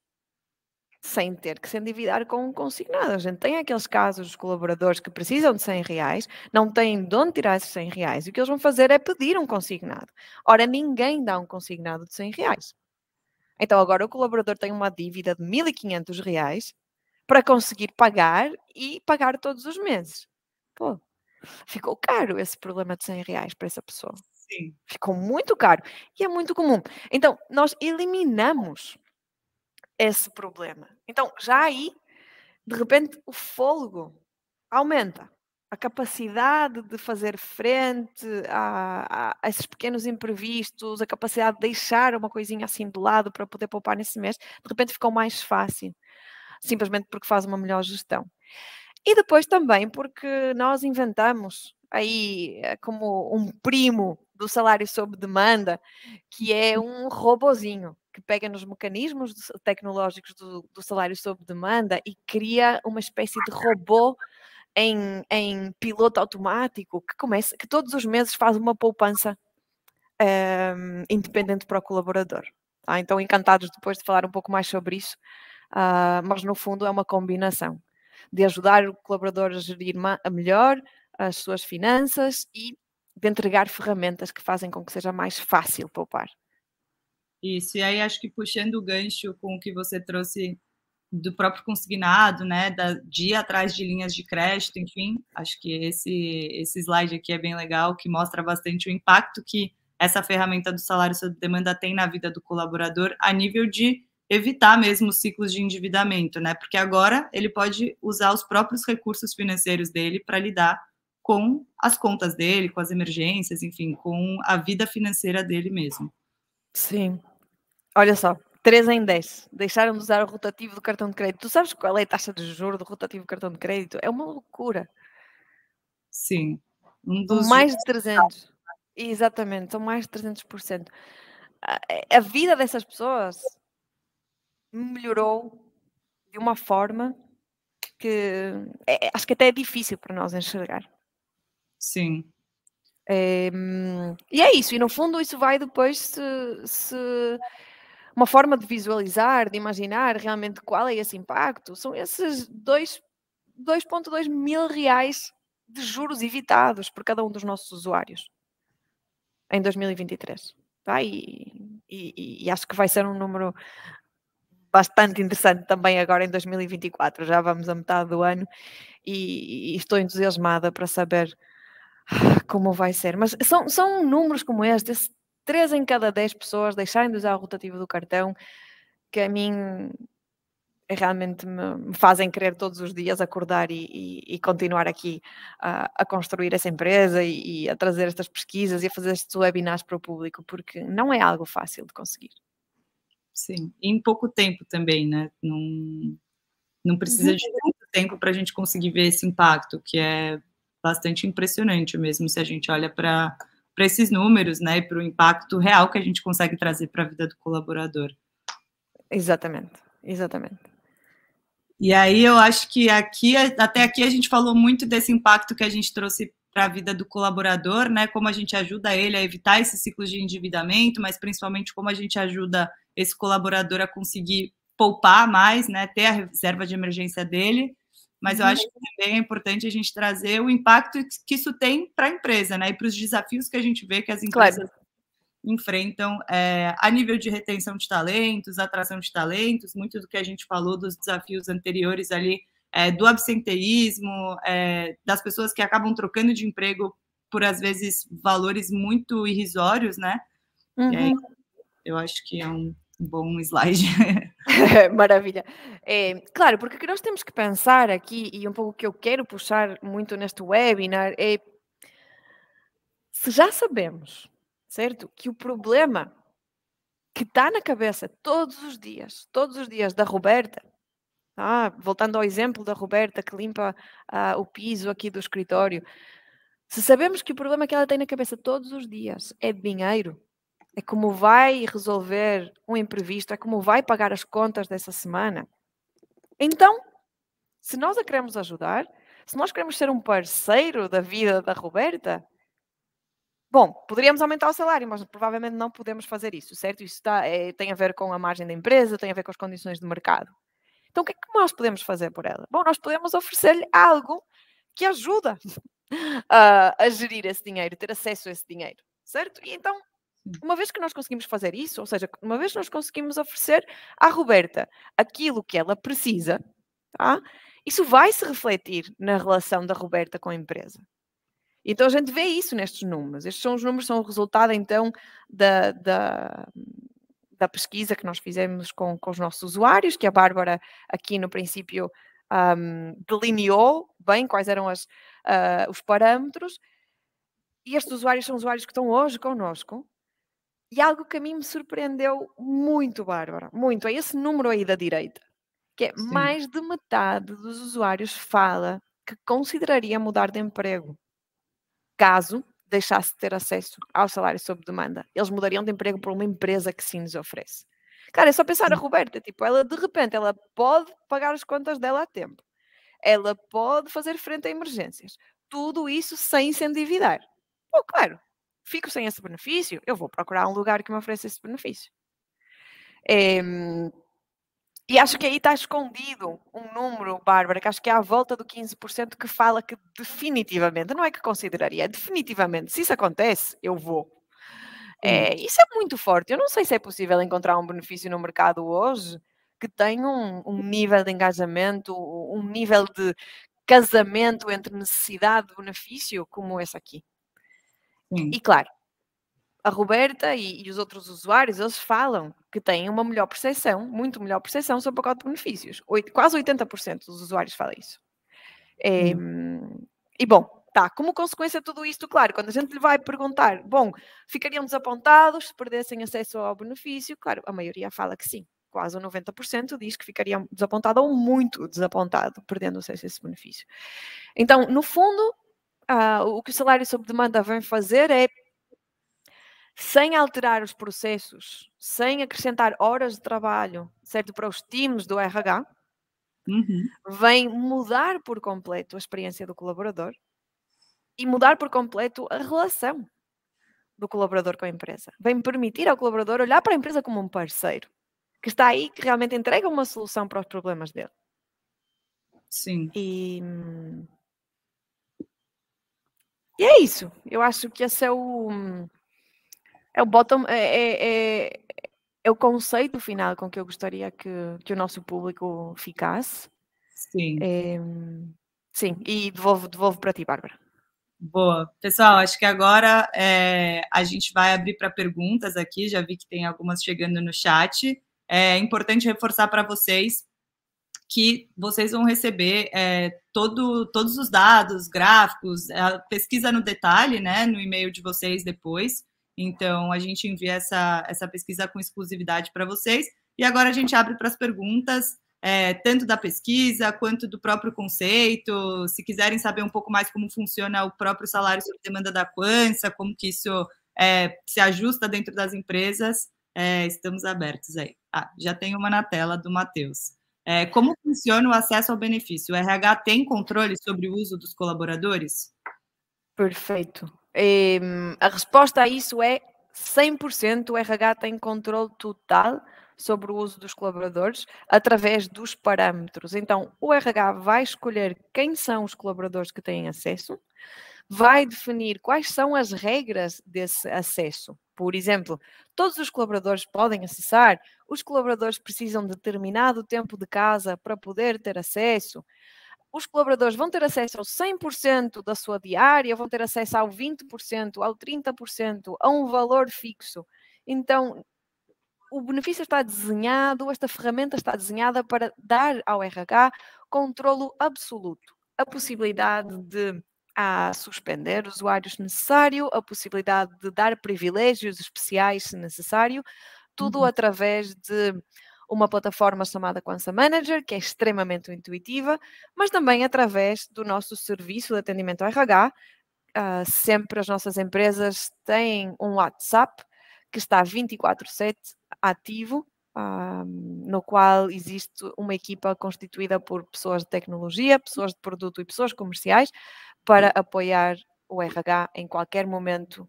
sem ter que se endividar com um consignado. A gente tem aqueles casos dos colaboradores que precisam de 100 reais, não têm de onde tirar esses 100 reais, e o que eles vão fazer é pedir um consignado. Ora, ninguém dá um consignado de 100 reais. Então agora o colaborador tem uma dívida de 1.500 reais para conseguir pagar e pagar todos os meses. Pô, ficou caro esse problema de 100 reais para essa pessoa.
Sim.
Ficou muito caro e é muito comum. Então, nós eliminamos esse problema. Então, já aí, de repente, o fôlego aumenta. A capacidade de fazer frente a esses pequenos imprevistos, a capacidade de deixar uma coisinha assim de lado para poder poupar nesse mês, de repente ficou mais fácil, simplesmente porque faz uma melhor gestão. E depois também porque nós inventamos aí como um primo do salário sob demanda, que é um robozinho que pega nos mecanismos tecnológicos do salário sob demanda e cria uma espécie de robô em piloto automático que todos os meses faz uma poupança independente para o colaborador. Tá? Então, encantados depois de falar um pouco mais sobre isso, mas no fundo é uma combinação de ajudar o colaborador a gerir melhor as suas finanças e de entregar ferramentas que fazem com que seja mais fácil poupar.
Isso, e aí acho que puxando o gancho com o que você trouxe do próprio consignado, né, de ir atrás de linhas de crédito, enfim, acho que esse slide aqui é bem legal, que mostra bastante o impacto que essa ferramenta do salário sob demanda tem na vida do colaborador a nível de evitar mesmo os ciclos de endividamento, né, porque agora ele pode usar os próprios recursos financeiros dele para lidar com as contas dele, com as emergências, enfim, com a vida financeira dele mesmo.
Sim. Olha só, 3 em 10 deixaram de usar o rotativo do cartão de crédito. Tu sabes qual é a taxa de juros do rotativo do cartão de crédito? É uma loucura.
Sim.
São mais de 300. Exatamente, são mais de 300%. A vida dessas pessoas melhorou de uma forma que acho que até é difícil para nós enxergar.
Sim.
E é isso, e no fundo isso vai depois se uma forma de visualizar, de imaginar realmente qual é esse impacto, são esses 2,2 mil reais de juros evitados por cada um dos nossos usuários em 2023. Tá? E acho que vai ser um número bastante interessante também agora em 2024. Já vamos a metade do ano e estou entusiasmada para saber como vai ser. Mas são números como este, 3 em cada 10 pessoas deixarem de usar o rotativo do cartão, que a mim realmente me fazem querer todos os dias acordar e continuar aqui a construir essa empresa e a trazer estas pesquisas e a fazer estes webinars para o público, porque não é algo fácil de conseguir.
Sim, e em pouco tempo também, né? Não precisa de muito tempo para a gente conseguir ver esse impacto, que é bastante impressionante mesmo, se a gente olha para esses números, né? E para o impacto real que a gente consegue trazer para a vida do colaborador.
Exatamente, exatamente.
E aí eu acho que até aqui a gente falou muito desse impacto que a gente trouxe para a vida do colaborador, né? Como a gente ajuda ele a evitar esses ciclos de endividamento, mas principalmente como a gente ajuda esse colaborador a conseguir poupar mais, né? Ter a reserva de emergência dele. Mas eu acho que também é importante a gente trazer o impacto que isso tem para a empresa, né? E para os desafios que a gente vê que as empresas enfrentam a nível de retenção de talentos, atração de talentos, muito do que a gente falou dos desafios anteriores ali, do absenteísmo, das pessoas que acabam trocando de emprego por, às vezes, valores muito irrisórios, né? E aí, eu acho que é um bom slide.
Maravilha. Claro, porque o que nós temos que pensar aqui, e um pouco o que eu quero puxar muito neste webinar, é se já sabemos, certo, que o problema que está na cabeça todos os dias da Roberta, voltando ao exemplo da Roberta que limpa o piso aqui do escritório, se sabemos que o problema que ela tem na cabeça todos os dias é dinheiro, é como vai resolver um imprevisto, é como vai pagar as contas dessa semana. Então, se nós a queremos ajudar, se nós queremos ser um parceiro da vida da Roberta, bom, poderíamos aumentar o salário, mas provavelmente não podemos fazer isso, certo? Isso tem a ver com a margem da empresa, tem a ver com as condições de mercado. Então, o que é que nós podemos fazer por ela? Bom, nós podemos oferecer-lhe algo que ajuda a gerir esse dinheiro, ter acesso a esse dinheiro, certo? E então, uma vez que nós conseguimos fazer isso, ou seja, uma vez que nós conseguimos oferecer à Roberta aquilo que ela precisa, isso vai se refletir na relação da Roberta com a empresa. Então a gente vê isso nestes números. Estes são os números, são o resultado então da pesquisa que nós fizemos com os nossos usuários, que a Bárbara aqui no princípio delineou bem quais eram os parâmetros. E estes usuários são usuários que estão hoje connosco. E algo que a mim me surpreendeu muito, Bárbara, muito, é esse número aí da direita, que é mais de metade dos usuários fala que consideraria mudar de emprego caso deixasse de ter acesso ao salário sob demanda. Eles mudariam de emprego por uma empresa que sim lhes oferece. Cara, é só pensar na Roberta, tipo, ela de repente, ela pode pagar as contas dela a tempo. Ela pode fazer frente a emergências. Tudo isso sem se endividar. Pô, claro, fico sem esse benefício, eu vou procurar um lugar que me ofereça esse benefício. E acho que aí está escondido um número, Bárbara, que acho que é à volta do 15% que fala que definitivamente, não é que consideraria, é definitivamente, se isso acontece, eu vou. Isso é muito forte. Eu não sei se é possível encontrar um benefício no mercado hoje que tenha um nível de engajamento, um nível de casamento entre necessidade e benefício como esse aqui. E claro, a Roberta e os outros usuários, eles falam que têm uma melhor percepção, muito melhor percepção sobre o pacote de benefícios. Quase 80% dos usuários falam isso. E bom, como consequência de tudo isto, claro, quando a gente lhe vai perguntar, bom, ficariam desapontados se perdessem acesso ao benefício? Claro, a maioria fala que sim. Quase 90% diz que ficariam desapontado ou muito desapontado, perdendo acesso a esse benefício. Então, no fundo, o que o salário sob demanda vem fazer é, sem alterar os processos, sem acrescentar horas de trabalho, certo, para os times do RH, vem mudar por completo a experiência do colaborador e mudar por completo a relação do colaborador com a empresa. Vem permitir ao colaborador olhar para a empresa como um parceiro, que está aí, que realmente entrega uma solução para os problemas dele.
Sim.
E é isso. Eu acho que esse é o bottom, é o conceito final com que eu gostaria que o nosso público ficasse.
Sim.
Sim, e devolvo para ti, Bárbara.
Boa. Pessoal, acho que agora a gente vai abrir para perguntas aqui, já vi que tem algumas chegando no chat. É importante reforçar para vocês que vocês vão receber todos os dados, gráficos, a pesquisa no detalhe, né, no e-mail de vocês depois. Então, a gente envia essa pesquisa com exclusividade para vocês. E agora a gente abre para as perguntas, tanto da pesquisa quanto do próprio conceito. Se quiserem saber um pouco mais como funciona o próprio salário sob demanda da Quansa, como que isso se ajusta dentro das empresas, estamos abertos aí. Já tem uma na tela do Matheus. Como funciona o acesso ao benefício? O RH tem controle sobre o uso dos colaboradores?
Perfeito. A resposta a isso é 100%. O RH tem controle total sobre o uso dos colaboradores através dos parâmetros. Então, o RH vai escolher quem são os colaboradores que têm acesso, vai definir quais são as regras desse acesso. Por exemplo, todos os colaboradores podem acessar, os colaboradores precisam de determinado tempo de casa para poder ter acesso, os colaboradores vão ter acesso ao 100% da sua diária, vão ter acesso ao 20%, ao 30%, a um valor fixo. Então, o benefício está desenhado, esta ferramenta está desenhada para dar ao RH controlo absoluto. A possibilidade de suspender usuários se necessário, a possibilidade de dar privilégios especiais se necessário, tudo através de uma plataforma chamada Quansa Manager, que é extremamente intuitiva, mas também através do nosso serviço de atendimento ao RH. Sempre as nossas empresas têm um WhatsApp que está 24/7 ativo, no qual existe uma equipa constituída por pessoas de tecnologia, pessoas de produto e pessoas comerciais para apoiar o RH em qualquer momento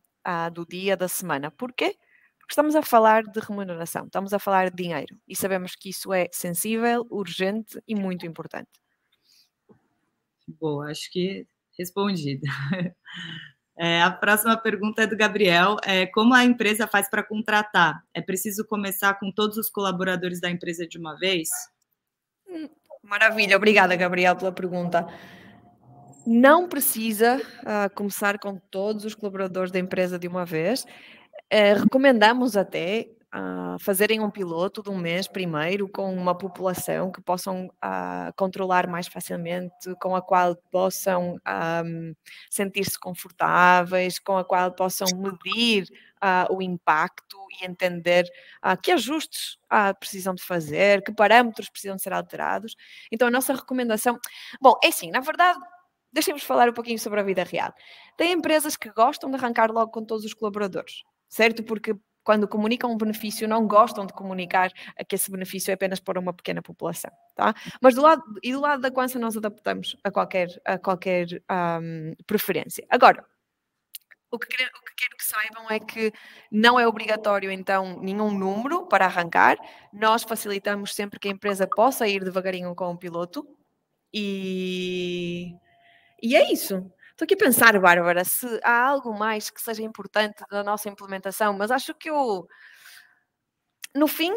do dia, da semana. Porquê? Porque estamos a falar de remuneração, estamos a falar de dinheiro e sabemos que isso é sensível, urgente e muito importante.
Boa, acho que respondida. A próxima pergunta é do Gabriel. Como a empresa faz para contratar? É preciso começar com todos os colaboradores da empresa de uma vez?
Maravilha, obrigada, Gabriel, pela pergunta. Não precisa começar com todos os colaboradores da empresa de uma vez. Recomendamos até fazerem um piloto de um mês primeiro com uma população que possam controlar mais facilmente, com a qual possam sentir-se confortáveis, com a qual possam medir o impacto e entender que ajustes precisam de fazer, que parâmetros precisam de ser alterados. Então a nossa recomendação... Bom, é assim, na verdade... Deixem-vos falar um pouquinho sobre a vida real. Tem empresas que gostam de arrancar logo com todos os colaboradores, certo? Porque quando comunicam um benefício, não gostam de comunicar que esse benefício é apenas para uma pequena população, tá? Mas do lado da Quansa nós adaptamos a qualquer preferência. Agora, o que quero que saibam é que não é obrigatório, então, nenhum número para arrancar. Nós facilitamos sempre que a empresa possa ir devagarinho com o piloto e é isso. Estou aqui a pensar, Bárbara, se há algo mais que seja importante da nossa implementação, mas acho que no fim,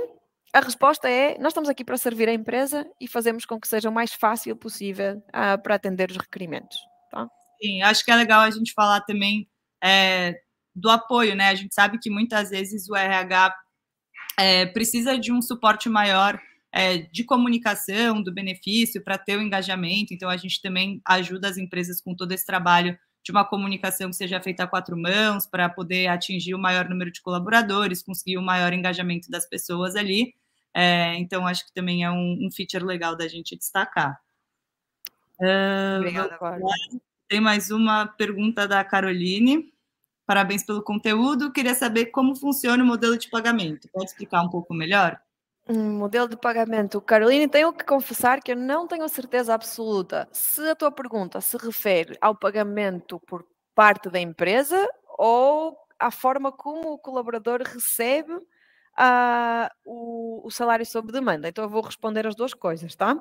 a resposta é: nós estamos aqui para servir a empresa e fazemos com que seja o mais fácil possível para atender os requerimentos. Tá?
Sim, acho que é legal a gente falar também do apoio, né? A gente sabe que muitas vezes o RH precisa de um suporte maior de comunicação, do benefício, para ter o engajamento. Então, a gente também ajuda as empresas com todo esse trabalho de uma comunicação que seja feita a 4 mãos, para poder atingir o maior número de colaboradores, conseguir o maior engajamento das pessoas ali. Então, acho que também é um feature legal da gente destacar.
Obrigada, Bárbara.
Tem mais uma pergunta da Caroline. Parabéns pelo conteúdo. Queria saber como funciona o modelo de pagamento. Pode explicar um pouco melhor?
Modelo de pagamento. Carolina, tenho que confessar que eu não tenho certeza absoluta se a tua pergunta se refere ao pagamento por parte da empresa ou à forma como o colaborador recebe o salário sob demanda. Então eu vou responder as duas coisas, tá?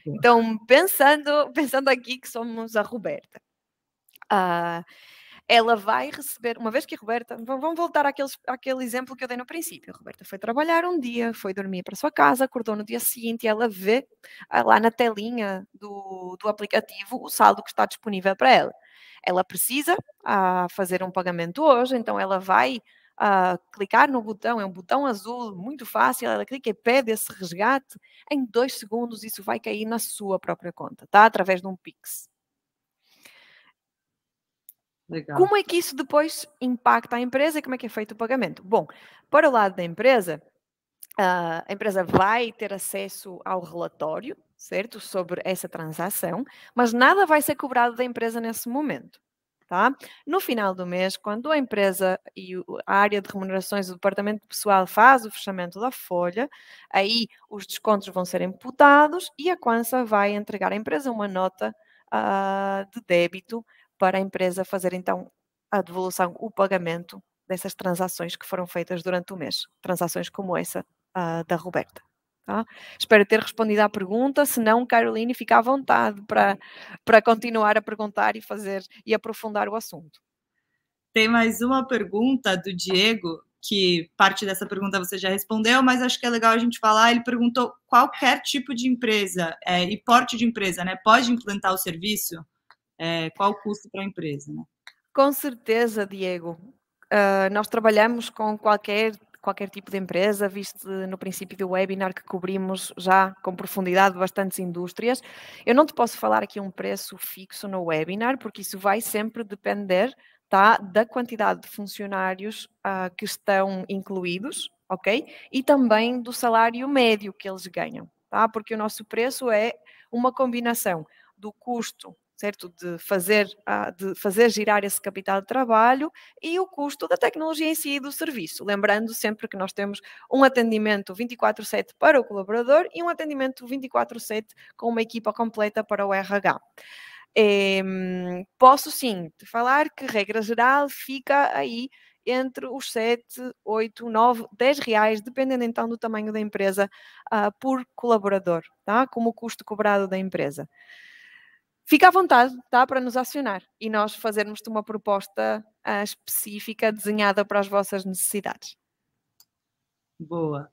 Então, pensando aqui que somos a Roberta. Ela vai receber, uma vez que a Roberta, vamos voltar àquele exemplo que eu dei no princípio. A Roberta foi trabalhar um dia, foi dormir para a sua casa, acordou no dia seguinte e ela vê lá na telinha do aplicativo o saldo que está disponível para ela. Ela precisa fazer um pagamento hoje, então ela vai clicar no botão, é um botão azul, muito fácil, ela clica e pede esse resgate, em 2 segundos isso vai cair na sua própria conta, tá? Através de um Pix. Legal. Como é que isso depois impacta a empresa e como é que é feito o pagamento? Bom, para o lado da empresa, a empresa vai ter acesso ao relatório, certo? Sobre essa transação, mas nada vai ser cobrado da empresa nesse momento. Tá? No final do mês, quando a empresa e a área de remunerações do departamento de pessoal faz o fechamento da folha, aí os descontos vão ser imputados e a Quansa vai entregar à empresa uma nota de débito para a empresa fazer então a devolução, o pagamento dessas transações que foram feitas durante o mês. Transações como essa da Roberta. Tá? Espero ter respondido à pergunta, se não, Caroline, fica à vontade para continuar a perguntar e fazer e aprofundar o assunto.
Tem mais uma pergunta do Diego, que parte dessa pergunta você já respondeu, mas acho que é legal a gente falar. Ele perguntou qualquer tipo de empresa e porte de empresa, né? Pode implantar o serviço? Qual o custo para a empresa, né?
Com certeza, Diego. Nós trabalhamos com qualquer tipo de empresa, visto no princípio do webinar que cobrimos já com profundidade bastantes indústrias. Eu não te posso falar aqui um preço fixo no webinar, porque isso vai sempre depender, tá, da quantidade de funcionários que estão incluídos, ok? E também do salário médio que eles ganham, tá? Porque o nosso preço é uma combinação do custo, certo? De fazer girar esse capital de trabalho e o custo da tecnologia em si e do serviço. Lembrando sempre que nós temos um atendimento 24/7 para o colaborador e um atendimento 24/7 com uma equipa completa para o RH. Posso sim te falar que, regra geral, fica aí entre os 7, 8, 9, 10 reais, dependendo então do tamanho da empresa, por colaborador, tá? Como o custo cobrado da empresa. Fica à vontade, tá, para nos acionar e nós fazermos-te uma proposta específica, desenhada para as vossas necessidades.
Boa.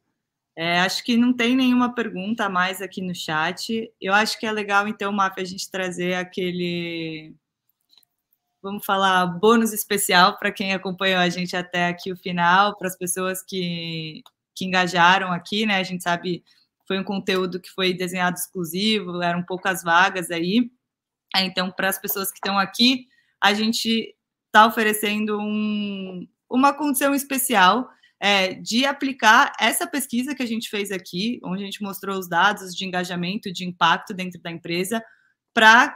Acho que não tem nenhuma pergunta a mais aqui no chat. Eu acho que é legal, então, Maf, a gente trazer aquele, vamos falar, bônus especial para quem acompanhou a gente até aqui o final, para as pessoas que engajaram aqui, né? A gente sabe que foi um conteúdo que foi desenhado exclusivo, eram poucas vagas aí. Então, para as pessoas que estão aqui, a gente está oferecendo uma condição especial de aplicar essa pesquisa que a gente fez aqui, onde a gente mostrou os dados de engajamento, de impacto dentro da empresa, para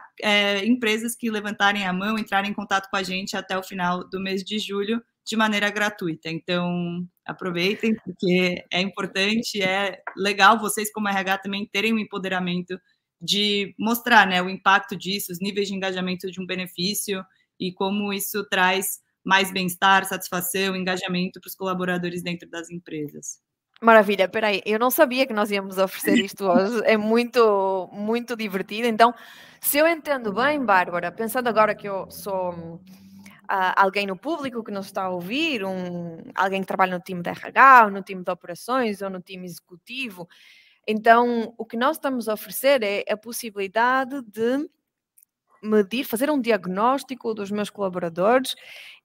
empresas que levantarem a mão, entrarem em contato com a gente até o final do mês de julho, de maneira gratuita. Então, aproveitem, porque é importante, é legal vocês, como RH, também terem um empoderamento de mostrar, né, o impacto disso, os níveis de engajamento de um benefício e como isso traz mais bem-estar, satisfação, engajamento para os colaboradores dentro das empresas.
Maravilha, espera aí, eu não sabia que nós íamos oferecer isto hoje, é muito, muito divertido. Então, se eu entendo bem, Bárbara, pensando agora que eu sou alguém no público que nos está a ouvir, alguém que trabalha no time de RH, ou no time de operações, ou no time executivo, então o que nós estamos a oferecer é a possibilidade de medir, fazer um diagnóstico dos meus colaboradores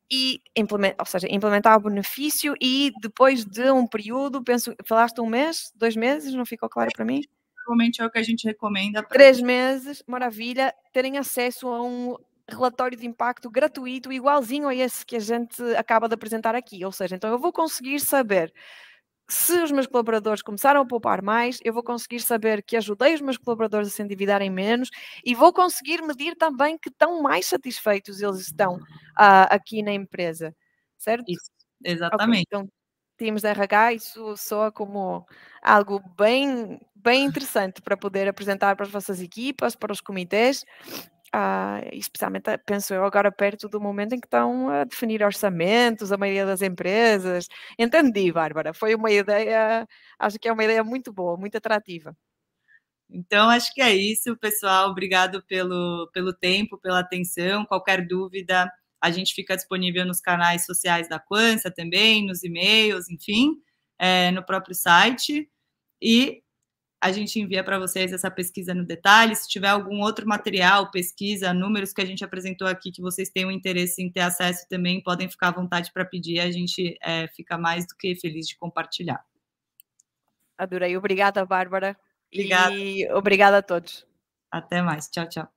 e implementar o benefício e depois de um período, falaste 1 mês, 2 meses, não ficou claro para mim?
Normalmente é o que a gente recomenda.
3 meses, maravilha, terem acesso a um relatório de impacto gratuito, igualzinho a esse que a gente acaba de apresentar aqui. Ou seja, então eu vou conseguir saber se os meus colaboradores começaram a poupar mais, eu vou conseguir saber que ajudei os meus colaboradores a se endividarem menos e vou conseguir medir também que tão mais satisfeitos eles estão aqui na empresa, certo?
Isso,
Ok,
exatamente.
então times de RH, isso soa como algo bem, bem interessante para poder apresentar para as vossas equipas, para os comitês, especialmente, penso eu, agora perto do momento em que estão a definir orçamentos, a maioria das empresas. Entendi, Bárbara, foi uma ideia, acho que é uma ideia muito boa, muito atrativa.
Então, acho que é isso, pessoal. Obrigado pelo tempo, pela atenção. Qualquer dúvida, a gente fica disponível nos canais sociais da Quansa também, nos e-mails, enfim, no próprio site. E a gente envia para vocês essa pesquisa no detalhe. Se tiver algum outro material, pesquisa, números que a gente apresentou aqui, que vocês tenham interesse em ter acesso também, podem ficar à vontade para pedir. A gente fica mais do que feliz de compartilhar.
Adorei. Obrigada, Bárbara.
Obrigada.
E obrigada a todos.
Até mais. Tchau, tchau.